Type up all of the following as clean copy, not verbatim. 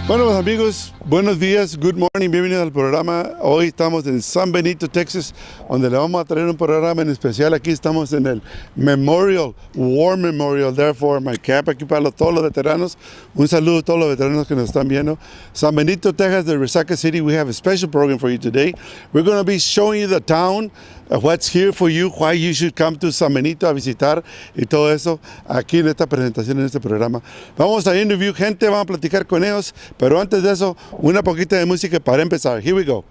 Bueno, amigos, buenos días, good morning, bienvenidos al programa. Hoy estamos en San Benito, Texas, donde le vamos a traer un programa en especial. Aquí estamos en el Memorial, War Memorial, therefore my camp, aquí para todos los veteranos. Un saludo a todos los veteranos que nos están viendo. San Benito, Texas, the Resaca City, we have a special program for you today. We're going to be showing you the town, what's here for you, why you should come to San Benito a visitar y todo eso aquí en esta presentación, en este programa. Vamos a interview gente, vamos a platicar con ellos, pero antes de eso, una poquita de música para empezar. Here we go.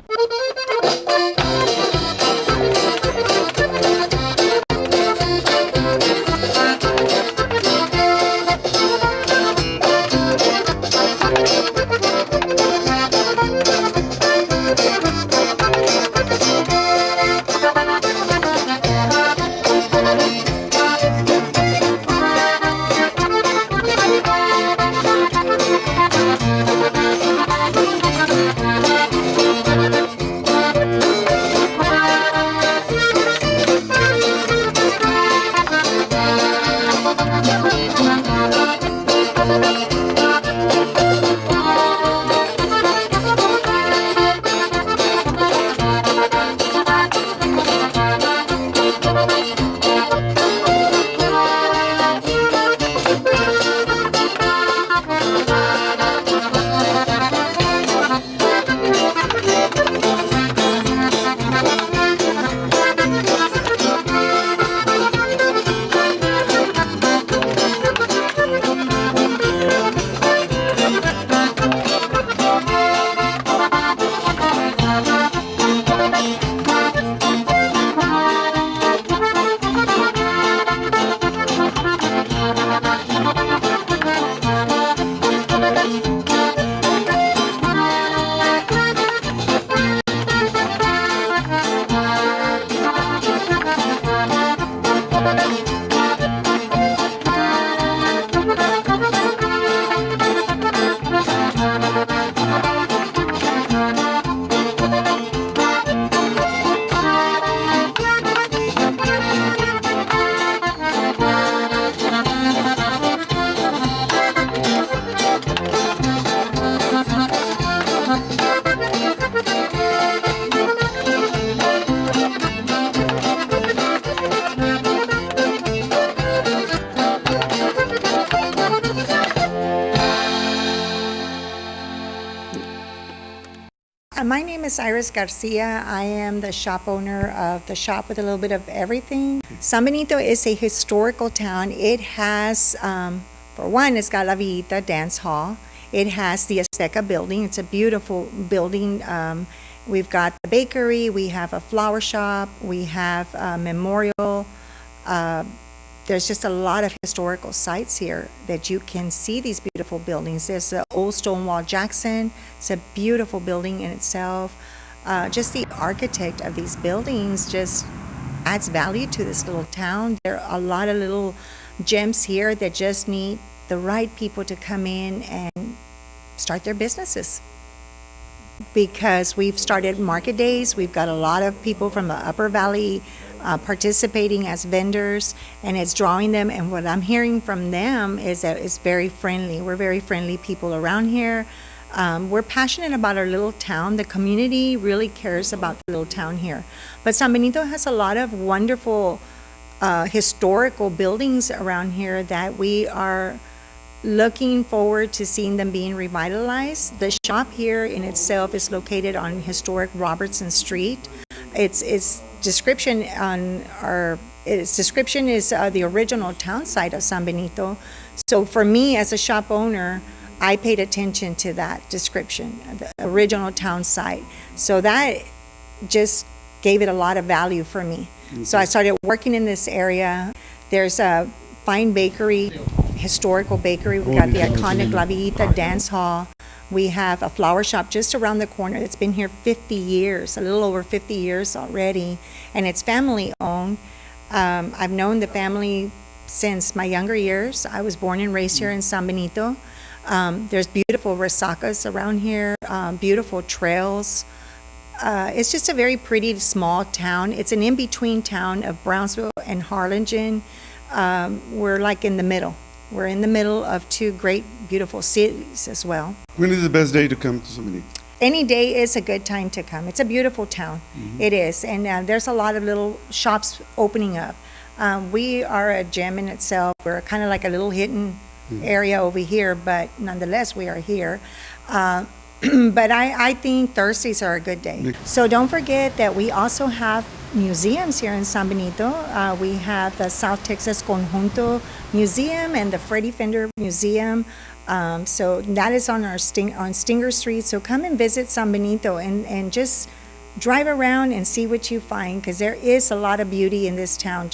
My name is Iris Garcia. I am the shop owner of the shop with a little bit of everything. San Benito is a historical town. It has, for one, it's got La Villita Dance Hall. It has the Azteca building. It's a beautiful building. We've got the bakery. We have a flower shop. We have a memorial. There's just a lot of historical sites here that you can see these beautiful buildings. There's the old Stonewall Jackson. It's a beautiful building in itself. Just the architect of these buildings just adds value to this little town. There are a lot of little gems here that just need the right people to come in and start their businesses. Because we've started market days, we've got a lot of people from the Upper Valley participating as vendors, and it's drawing them. And what I'm hearing from them is that it's very friendly. We're very friendly people around here. We're passionate about our little town. The community really cares about the little town here. But San Benito has a lot of wonderful historical buildings around here that we are looking forward to seeing them being revitalized. The shop here in itself is located on historic Robertson Street. Its description is the original town site of San Benito. So for me as a shop owner, I paid attention to that description, the original town site. So that just gave it a lot of value for me. Mm-hmm. So I started working in this area. There's a fine bakery, historical bakery. We got the iconic La Villita Dance Hall. We have a flower shop just around the corner that's been here 50 years, a little over 50 years already, and it's family owned. I've known the family since my younger years. I was born and raised here in San Benito. There's beautiful resacas around here, beautiful trails. It's just a very pretty small town. It's an in-between town of Brownsville and Harlingen. We're like in the middle. We're in the middle of two great, beautiful cities as well. When is the best day to come to San Benito? Any day is a good time to come. It's a beautiful town. It is. And there's a lot of little shops opening up. We are a gem in itself. We're kind of like a little hidden area over here, but nonetheless, we are here. But I think Thursdays are a good day. So don't forget that we also have museums here in San Benito. We have the South Texas Conjunto Museum and the Freddie Fender Museum. So that is on our on Stinger Street. So come and visit San Benito and just drive around and see what you find, because there is a lot of beauty in this town.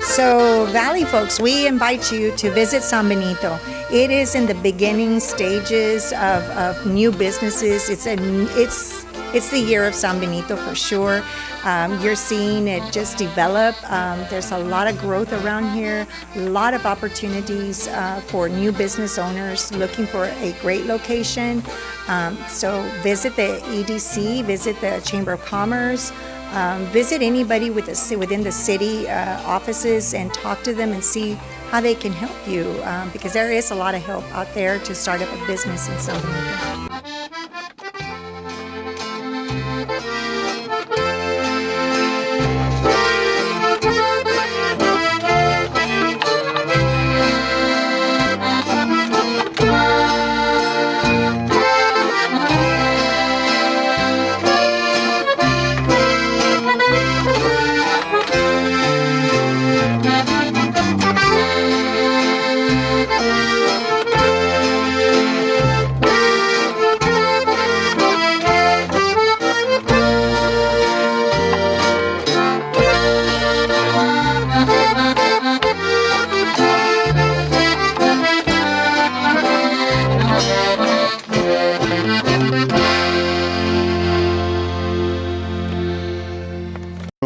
So Valley folks, we invite you to visit San Benito. It is in the beginning stages of new businesses. It's the year of San Benito for sure. You're seeing it just develop. There's a lot of growth around here, a lot of opportunities for new business owners looking for a great location. So visit the EDC, visit the Chamber of Commerce, visit anybody within the city offices and talk to them and see how they can help you, because there is a lot of help out there to start up a business in San Benito.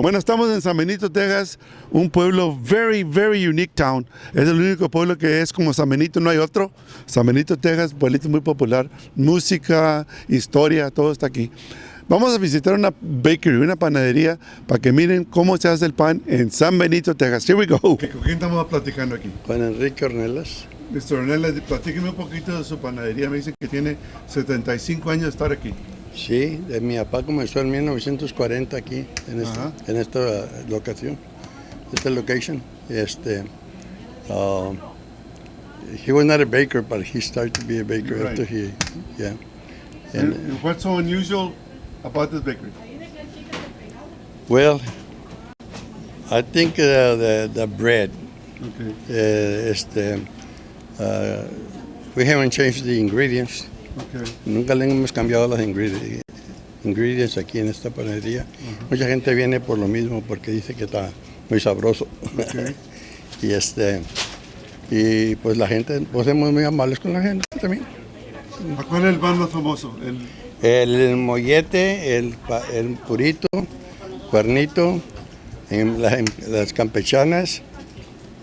Bueno, estamos en San Benito, Texas, un pueblo very, very unique town. Es el único pueblo que es como San Benito, no hay otro. San Benito, Texas, pueblito muy popular. Música, historia, todo está aquí. Vamos a visitar una bakery, una panadería, para que miren cómo se hace el pan en San Benito, Texas. Here we go. ¿Con quién estamos platicando aquí? Juan Enrique Ornelas. Mr. Ornelas, platíqueme un poquito de su panadería. Me dicen que tiene 75 años de estar aquí. Sí, mi papá comenzó en 1940 aquí, en esta locación, esta location. He was not a baker, but he started to be a baker after he, yeah. And what's so unusual about this bakery? Well, I think the bread. Okay. We haven't changed the ingredients. Okay. Nunca le hemos cambiado los ingredients aquí en esta panadería. Mucha gente viene por lo mismo porque dice que está muy sabroso. Okay. y pues la gente, pues somos muy amables con la gente también. ¿Cuál es el pan más famoso? El mollete, el purito, cuernito, las campechanas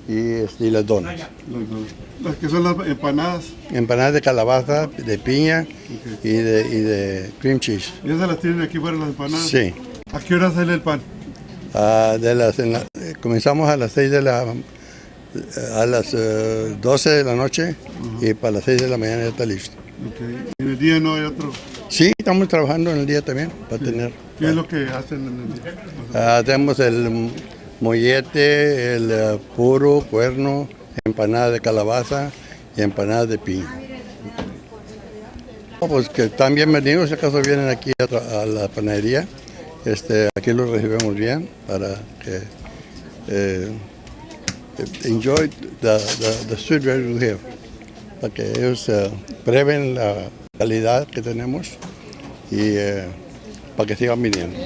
y las donas. Las que son las empanadas. Empanadas de calabaza, de piña, okay, y de cream cheese. ¿Y esas las tienen aquí fuera las empanadas? Sí. ¿A qué hora sale el pan? Comenzamos a las 6 a las 12 de la noche, y para las 6 de la mañana ya está listo. Okay. ¿Y en el día no hay otro? Sí, estamos trabajando en el día también para tener. ¿Qué es lo que hacen en el día? Tenemos el mollete, el puro, cuerno, empanada de calabaza y empanadas de piña. Pues que están bienvenidos, si acaso vienen aquí a la panadería, aquí los recibimos bien para que enjoy the sweet bread we have. para que ellos prueben la calidad que tenemos y para que sigan viniendo.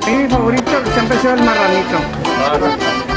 Mi favorito siempre ha sido el marranito.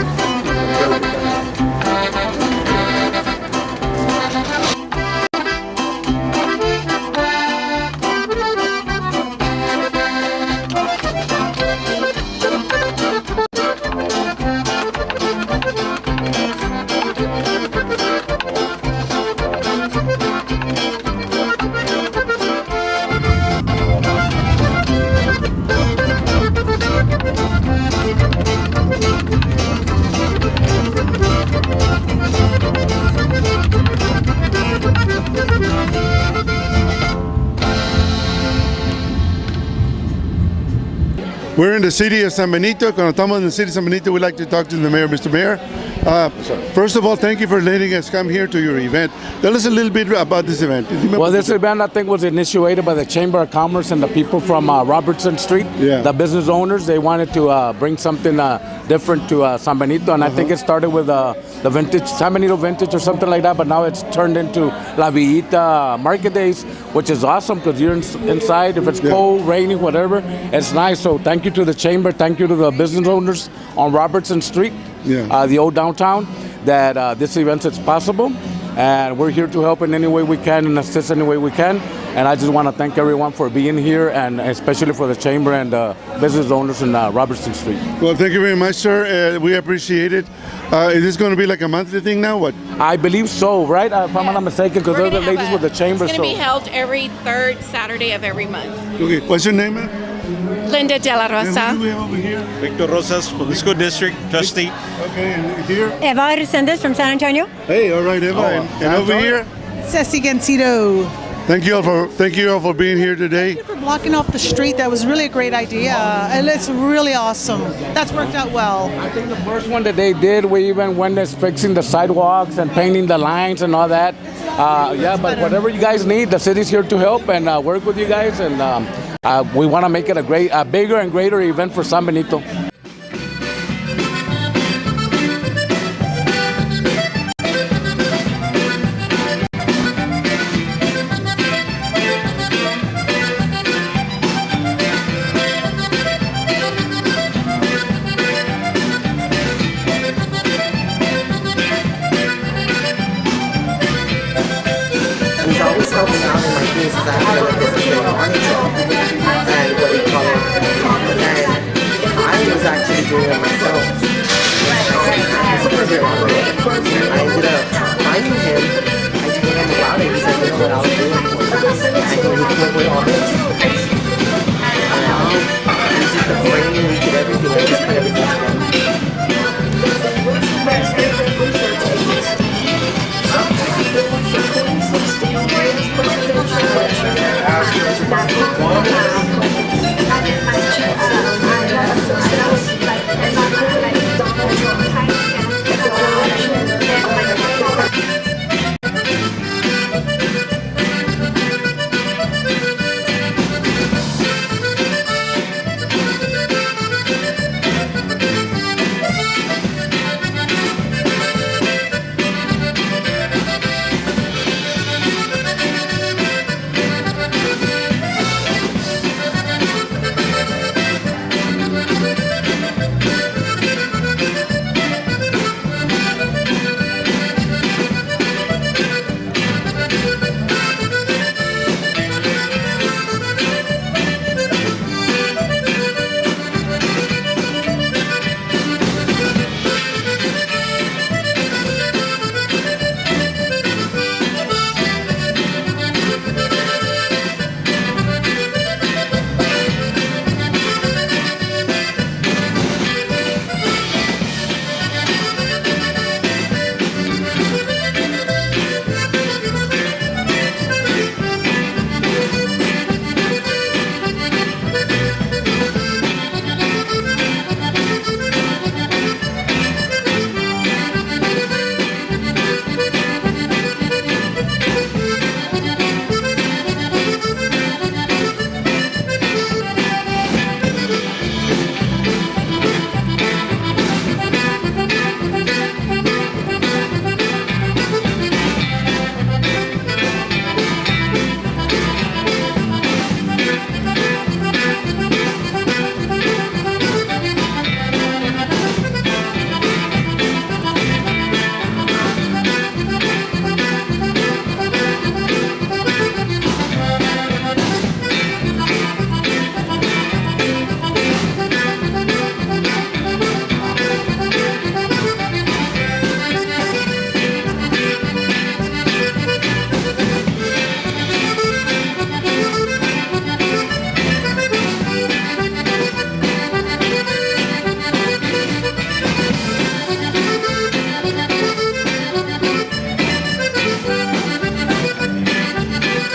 We're in the city of San Benito. Cuando estamos in the city of San Benito, we'd like to talk to the mayor. Mr. Mayor, first of all, thank you for letting us come here to your event. Tell us a little bit about this event. Well, this event, I think, was initiated by the Chamber of Commerce and the people from Robertson Street, Yeah. the business owners. They wanted to bring something different to San Benito, and I think it started with the vintage, San Benito vintage or something like that, but now it's turned into La Villita Market Days, which is awesome because you're inside. If it's cold, rainy, whatever, it's nice. So thank you to the Chamber, thank you to the business owners on Robertson Street, the old downtown, that this event is possible. And we're here to help in any way we can and assist any way we can. And I just want to thank everyone for being here, and especially for the Chamber and business owners in Robertson Street. Well, thank you very much, sir. We appreciate it. Is this going to be like a monthly thing now? What? I believe so, right? If I'm not mistaken, because they're the ladies with the Chamber. It's going to be held every third Saturday of every month. Okay, what's your name, ma'am? Linda De La And who do Rosa. we have over here? Victor Rosas, School District Trustee. Okay, and here? Eva Resendez from San Antonio. Hey, all right, Eva. And over here? Ceci Gancito. Thank you all for being here today. Thank you for blocking off the street. That was really a great idea, and it's really awesome. That's worked out well. I think the first one that they did, we even went as fixing the sidewalks and painting the lines and all that. But whatever you guys need, the city's here to help and work with you guys, and we want to make it a bigger and greater event for San Benito. He's always helping out in my business. I feel like this is very unusual. And what do you call it? And I was actually doing it myself. I ended up finding him. I told him about it. He said, you know what, I'll do it for you. And he came up with all this. And we just the framing, we did everything. I just put everything together.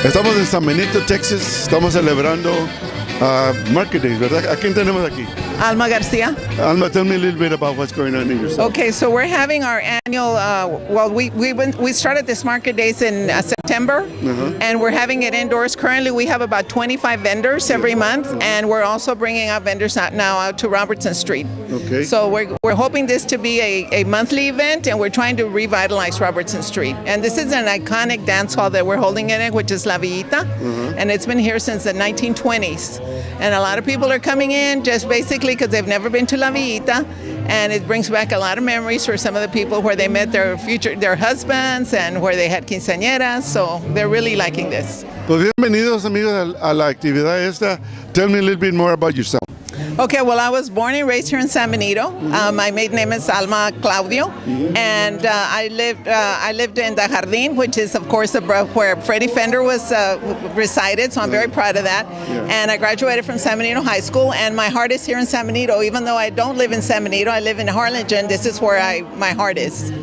Estamos en San Benito, Texas. Estamos celebrando Market Days, ¿verdad? ¿A quién tenemos aquí? Alma Garcia. Alma, tell me a little bit about what's going on in your store. Okay, so we're having our annual. We started this market days in September, and we're having it indoors. Currently, we have about 25 vendors every month, and we're also bringing out vendors now out to Robertson Street. Okay. So we're hoping this to be a monthly event, and we're trying to revitalize Robertson Street. And this is an iconic dance hall that we're holding in it, which is La Villita, and it's been here since the 1920s. And a lot of people are coming in just basically because they've never been to La Villita, and it brings back a lot of memories for some of the people where they met their husbands and where they had quinceañeras. So they're really liking this. Pues bienvenidos amigos a la actividad esta. Tell me a little bit more about yourself. Okay, well, I was born and raised here in San Benito. My maiden name is Alma Claudio, and I lived in the Jardín, which is, of course, where Freddie Fender was resided. So I'm very proud of that. And I graduated from San Benito High School, and my heart is here in San Benito. Even though I don't live in San Benito, I live in Harlingen. This is where my heart is. It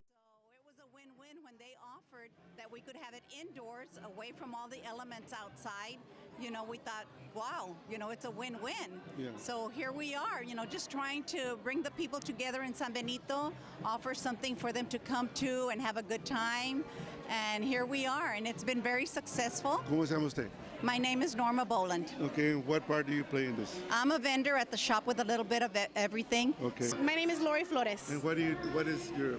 was a win-win when they offered that we could have it indoors, away from all the elements outside. You know, we thought, wow, you know, it's a win-win. Yeah. So here we are, you know, just trying to bring the people together in San Benito, offer something for them to come to and have a good time. And here we are, and it's been very successful. ¿Cómo se llama usted? My name is Norma Boland. Okay, and what part do you play in this? I'm a vendor at the shop with a little bit of everything. Okay. My name is Lori Flores. And what is your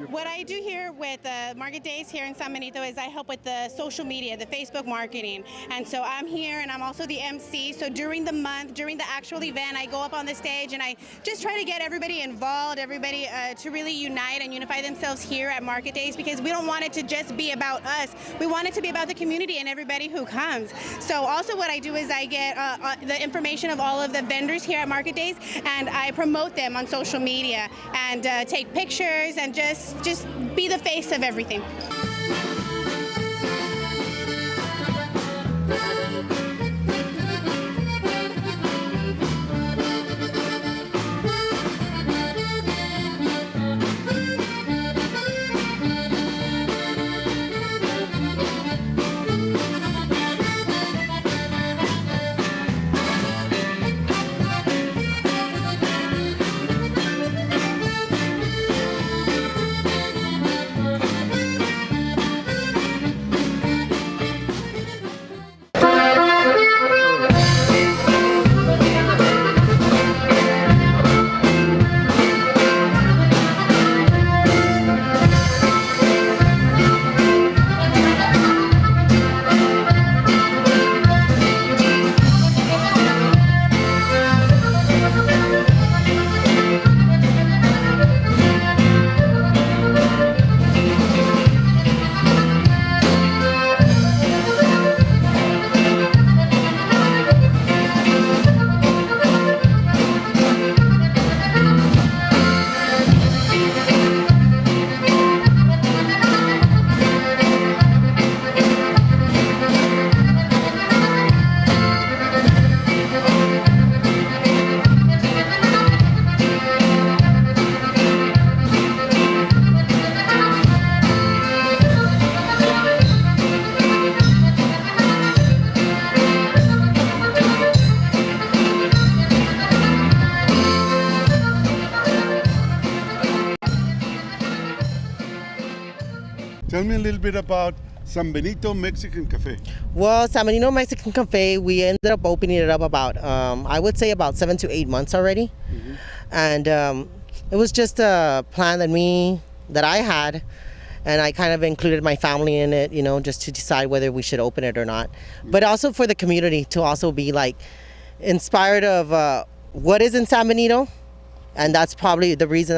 What I do here with Market Days here in San Benito is I help with the social media, the Facebook marketing. And so I'm here and I'm also the MC. So during the month, during the actual event, I go up on the stage and I just try to get everybody involved, everybody to really unite and unify themselves here at Market Days, because we don't want it to just be about us. We want it to be about the community and everybody who comes. So also what I do is I get the information of all of the vendors here at Market Days, and I promote them on social media and take pictures and just be the face of everything. Tell me a little bit about San Benito Mexican Cafe. Well, San Benito Mexican Cafe, we ended up opening it up about, I would say about 7 to 8 months already. And it was just a plan that I had, and I kind of included my family in it, you know, just to decide whether we should open it or not. But also for the community to also be like inspired of what is in San Benito. And that's probably the reason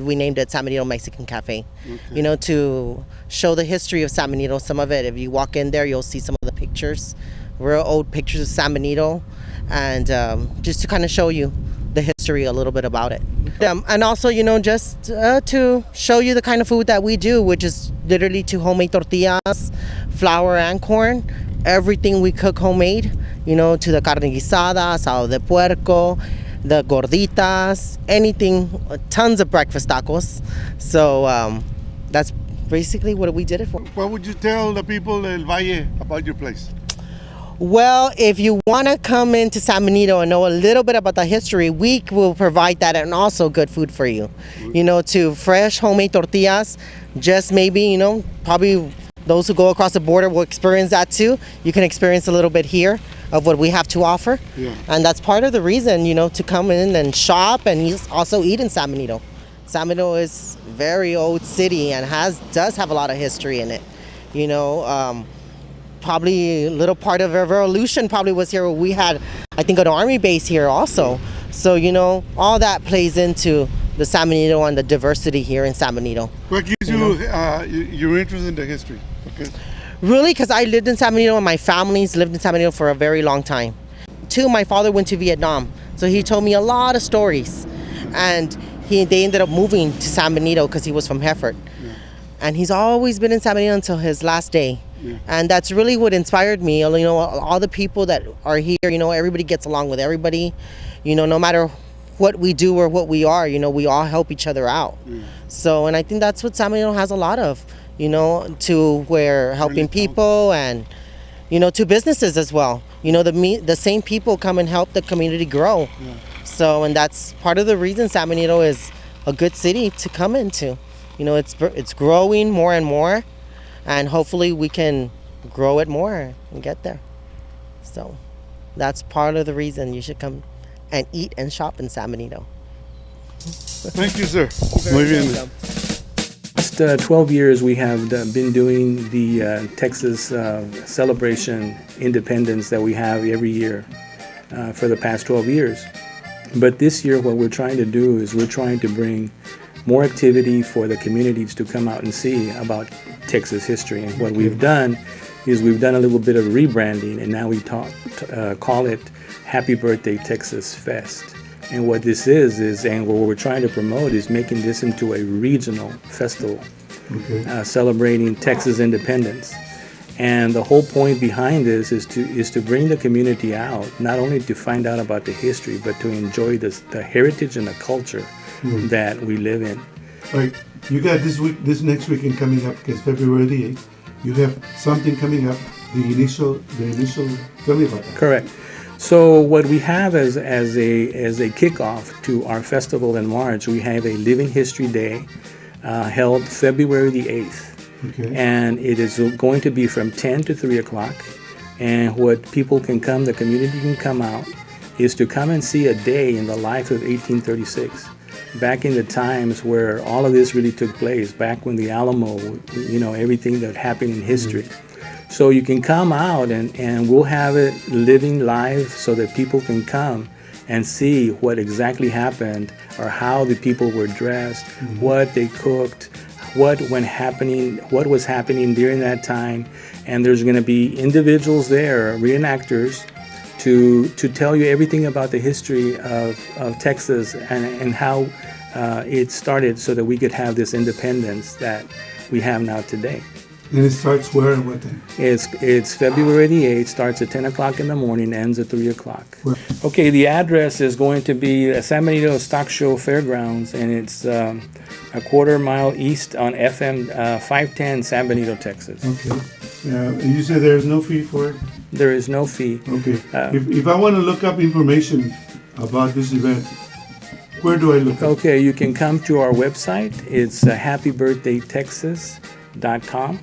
we named it San Benito Mexican Cafe. Okay. You know, to show the history of San Benito, some of it. If you walk in there, you'll see some of the pictures, real old pictures of San Benito, and just to kind of show you the history a little bit about it. And also, you know, just to show you the kind of food that we do, which is literally to homemade tortillas, flour and corn, everything we cook homemade, you know, to the carne guisada, asado de puerco, the gorditas, anything, tons of breakfast tacos. So that's basically what we did it for. What would you tell the people del Valle about your place? Well, if you want to come into San Benito and know a little bit about the history, we will provide that and also good food for you. To fresh homemade tortillas, just maybe, probably those who go across the border will experience that too. You can experience a little bit here of what we have to offer. Yeah. And that's part of the reason, to come in and shop and also eat in San Benito. San Benito is a very old city and does have a lot of history in it. Probably a little part of our revolution probably was here. We had, I think, an army base here also. So, all that plays into the San Benito and the diversity here in San Benito. What gives you your interest in the history? Okay. Really, because I lived in San Benito and my family's lived in San Benito for a very long time. Two, my father went to Vietnam, so he told me a lot of stories. And they ended up moving to San Benito because he was from Hereford. Yeah. And he's always been in San Benito until his last day. Yeah. And that's really what inspired me. All the people that are here, everybody gets along with everybody. No matter what we do or what we are, we all help each other out. Yeah. So, and I think that's what San Benito has a lot of, to where helping people and, to businesses as well. The same people come and help the community grow. Yeah. So, and that's part of the reason San Benito is a good city to come into. It's growing more and more. And hopefully we can grow it more and get there. So that's part of the reason you should come and eat and shop in San Benito. Thank you, sir. You're very welcome. Last 12 years we have been doing the Texas celebration independence that we have every year for the past 12 years. But this year what we're trying to do is we're trying to bring more activity for the communities to come out and see about Texas history. And what we've done is we've done a little bit of rebranding, and now we call it Happy Birthday Texas Fest. And what this is and what we're trying to promote is making this into a regional festival, celebrating Texas independence. And the whole point behind this is to bring the community out, not only to find out about the history, but to enjoy the heritage and the culture that we live in. All right, you got this next weekend coming up, because February the 8th, you have something coming up, the initial, tell me about that. Correct. So what we have as a kickoff to our festival in March, we have a Living History Day held February the 8th. Okay. And it is going to be from 10 to 3 o'clock. And what people can come, the community can come out, is to come and see a day in the life of 1836. Back in the times where all of this really took place, back when the Alamo, everything that happened in history. So you can come out and we'll have it living live so that people can come and see what exactly happened or how the people were dressed, what they cooked, what was happening during that time. And there's going to be individuals there, reenactors, to tell you everything about the history of Texas and how it started so that we could have this independence that we have now today. And it starts where and what time? It's February the 8th, starts at 10 o'clock in the morning, ends at 3 o'clock. Where? Okay, the address is going to be San Benito Stock Show Fairgrounds, and it's a quarter mile east on FM 510 San Benito, Texas. Okay. And you said there's no fee for it? There is no fee. Okay. If I want to look up information about this event, where do I look up? Okay, you can come to our website. It's happybirthdaytexas.com.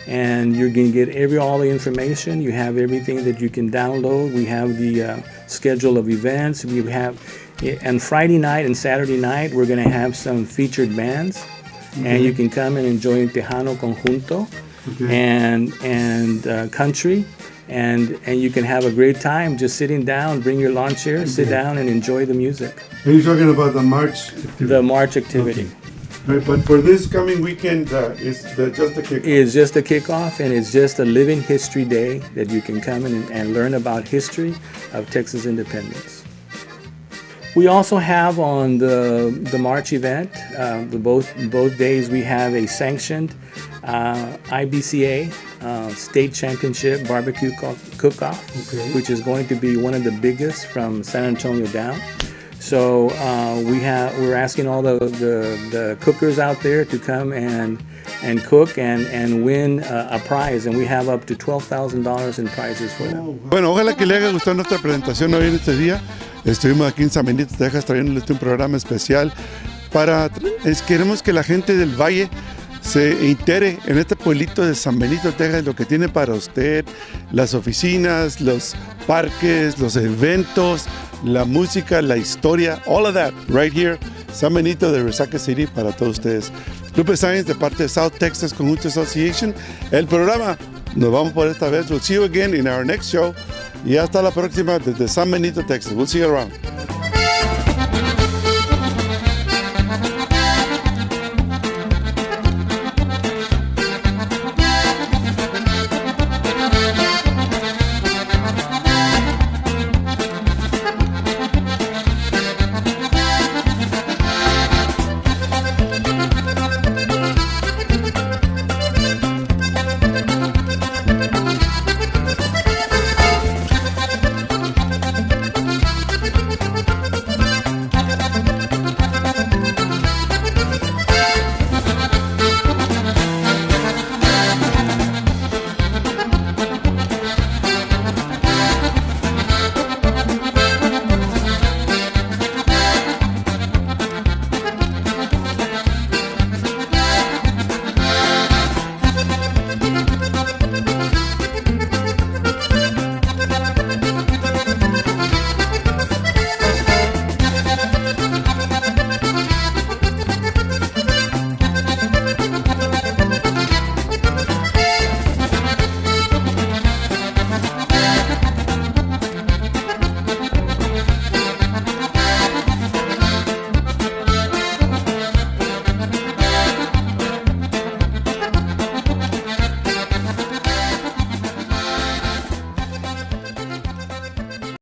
And you're going to get all the information. You have everything that you can download. We have the schedule of events. We have, and Friday night and Saturday night, we're going to have some featured bands. And you can come and enjoy Tejano Conjunto and country. And you can have a great time just sitting down, bring your lawn chair, sit down and enjoy the music. Are you talking about the March activity? The March activity. Okay. Right, but for this coming weekend, it's just a kickoff. It's just a kickoff, and it's just a living history day that you can come and learn about history of Texas independence. We also have on the March event, both days we have a sanctioned IBCA state championship barbecue cook-off, which is going to be one of the biggest from San Antonio down. So we're asking all the cookers out there to come and cook and win a prize, and we have up to $12,000 in prizes for them. Bueno, ojalá que le haya gustado nuestra presentación hoy en este día. Estuvimos aquí en San Benito, Texas, trayéndoles un programa especial queremos que la gente del valle se integre en este pueblito de San Benito, Texas, lo que tiene para usted, las oficinas, los parques, los eventos, la música, la historia, all of that right here, San Benito de Resaca City para todos ustedes. Lupe Sáenz de parte de South Texas Community Association. El programa, nos vamos por esta vez. We'll see you again in our next show. Y hasta la próxima desde San Benito, Texas. We'll see you around.